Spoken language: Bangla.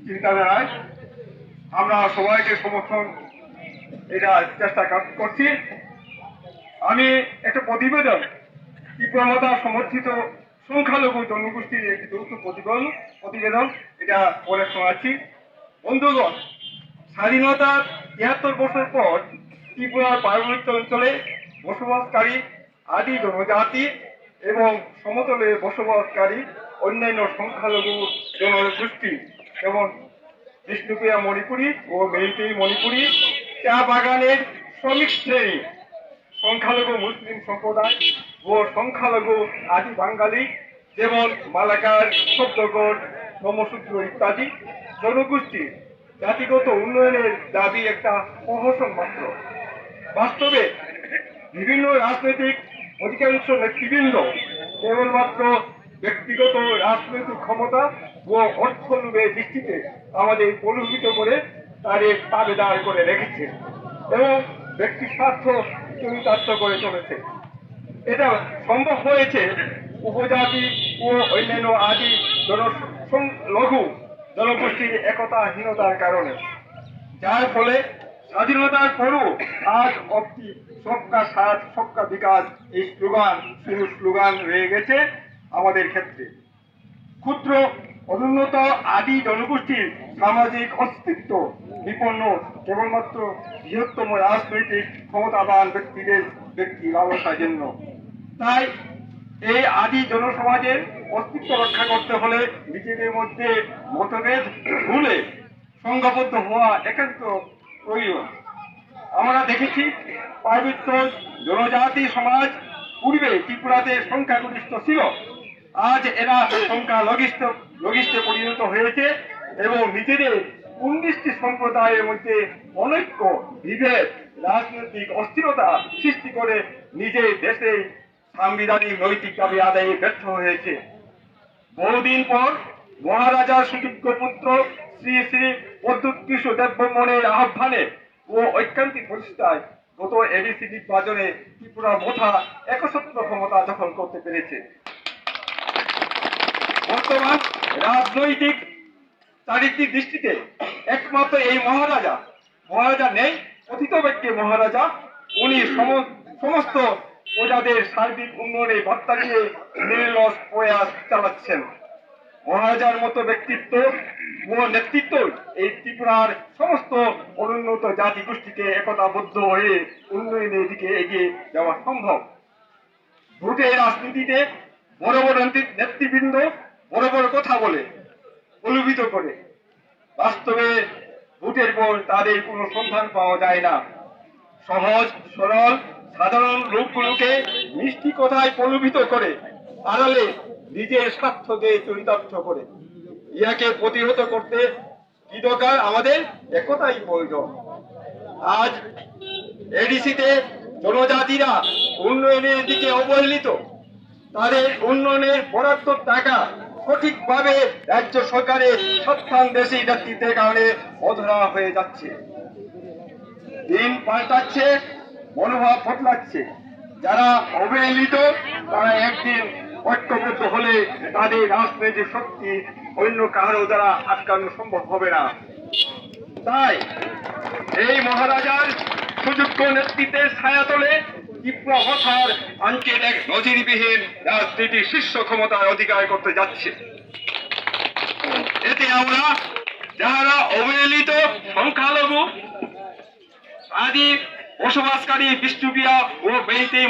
চিন্তাধারায় আমরা সবাইকে সমর্থন এটা চেষ্টা করছি। আমি একটা প্রতিবেদন তীব্রমতা সমর্থিত সংখ্যালঘু জনগোষ্ঠীর একটি যৌথ প্রতিবেদন এটা পড়ে শোনাচ্ছি। বন্ধুগণ, স্বাধীনতার ৭৩ বছর পর ত্রিপুরার পার্বত্য অঞ্চলে বসবাসকারী আদি জনজাতি এবং সমতলে বসবাসকারী অন্যান্য সংখ্যালঘু জনগোষ্ঠী যেমন বিষ্ণুপ্রিয়া মণিপুরী ও মেইতেই মণিপুরী, চা বাগানের শ্রমিক শ্রেণী, সংখ্যালঘু মুসলিম সম্প্রদায় ও সংখ্যালঘু আদি বাঙালি যেমন মালাকার, শব্দগড়, ব্রহ্মসূত্র ইত্যাদি জনগোষ্ঠী জাতিগত উন্নয়নের দাবি একটা প্রহসন মাত্র। বাস্তবে বিভিন্ন রাজনৈতিক অধিকাংশ নেতৃবৃন্দ কেবলমাত্র ব্যক্তিগত রাজনৈতিক ক্ষমতা ও অর্থলোভের দৃষ্টিতে আমাদের প্রলোভিত করে তাদের তাবেদার করে রেখেছে এবং ব্যক্তি স্বার্থ চরিতার্থ করে চলেছে। এটা সম্ভব হয়েছে উপজাতি ও অন্যান্য আদি লঘু জনগোষ্ঠীর একতাহীনতার কারণে, যার ফলে স্বাধীনতার পরও আজ অব্দি সবকা সাথ সবকা বিকাশ এই স্লোগান রয়ে গেছে আমাদের ক্ষেত্রে। ক্ষুদ্র অনুন্নত আদি জনগোষ্ঠীর সামাজিক অস্তিত্ব বিপন্ন কেবলমাত্র বৃহত্তম রাজনৈতিক ক্ষমতাবান ব্যক্তিদের ব্যক্তি লালসার জন্য। তাই এই আদি জনসমাজের অস্তিত্ব রক্ষা করতে হলে নিজেদের মধ্যে মতভেদ ভুলে সংঘবদ্ধ হওয়া একান্ত প্রয়োজন। আমরা দেখেছি পার্বত্য জনজাতি সমাজ পূর্বে ত্রিপুরাতে সংখ্যাগরিষ্ঠ ছিল, আজ এরা সংখ্যা লঘিষ্ঠে পরিণত হয়েছে এবং নিজেদের 19টি সম্প্রদায়ের মধ্যে অনৈক্য, বিভেদ, রাজনৈতিক অস্থিরতা সৃষ্টি করে নিজের দেশে সাংবিধানিক নৈতিক দাবি আদায়ে ব্যর্থ হয়েছে। বহুদিন পর মহারাজার সুযোগ্য পুত্র শ্রী শ্রী প্রদ্যুৎ কিশোর দেববর্মনের আহ্বানে ও ঐকান্তিক প্রচেষ্টায় গত এডিসি নির্বাচনে ত্রিপুরা মোথা একচ্ছত্র ক্ষমতা দখল করতে পেরেছে। বর্তমান রাজনৈতিক চারিত্রিক দৃষ্টিতে একমাত্র এই মহারাজা নেই, অতীত ব্যক্তি মহারাজা। উনি সমস্ত প্রজাদের সার্বিক উন্নয়নে বার্তা নিয়ে নির্লস প্রয়াস চালাচ্ছেন। মহারাজার মতো ব্যক্তিত্ব ও নেতৃত্ব এই ত্রিপুরার সমস্ত অনুন্নত জাতি গোষ্ঠীকে একতাবদ্ধ হয়ে উন্নয়নের দিকে এগিয়ে যাওয়া সম্ভব। ভোটের রাজনীতিতে বড় বড় নেতৃবৃন্দ বড় বড় কথা বলে প্রলোভিত করে, বাস্তবে ভোটের পর তাদের কোনো সন্ধান পাওয়া যায় না। সহজ সরল সাধারণ লোকগুলোকে মিষ্টি কথায় প্রলোভিত করে আড়ালে নিজের স্বার্থকে চরিতার্থ করে। ইহাকে প্রতিহত করতে কি দরকার? আমাদের একতাই প্রয়োজন। আজ এডিসিতে জনজাতিরা উন্নয়নের দিকে অবহেলিত, তাদের উন্নয়নের বরাদ্দ টাকা সঠিকভাবে রাজ্য সরকারের স্বত্বান্বেষী নেতৃত্বের কারণে অধরা হয়ে যাচ্ছে। দিন পাল্টাচ্ছে, মনোভাব বদলাচ্ছে। যারা অবহেলিত তারা একদিন ঐক্যবদ্ধ হলে তাদের রাজনৈতিক শক্তি অন্য কারো দ্বারা আটকানো সম্ভব হবে না। তাই এই মহারাজার সুযোগ্য নেতৃত্বের ছায়াতলে ত্রিপুরা ভাষার আঞ্চলিক এক নজিরবিহীন রাজনীতির শীর্ষ ক্ষমতায় অধিকার করতে যাচ্ছে। এতে আমরা যারা অবহেলিত সংখ্যালঘু আদি বসবাসকারী বিষ্ণুপ্রিয়া ও মেইতেই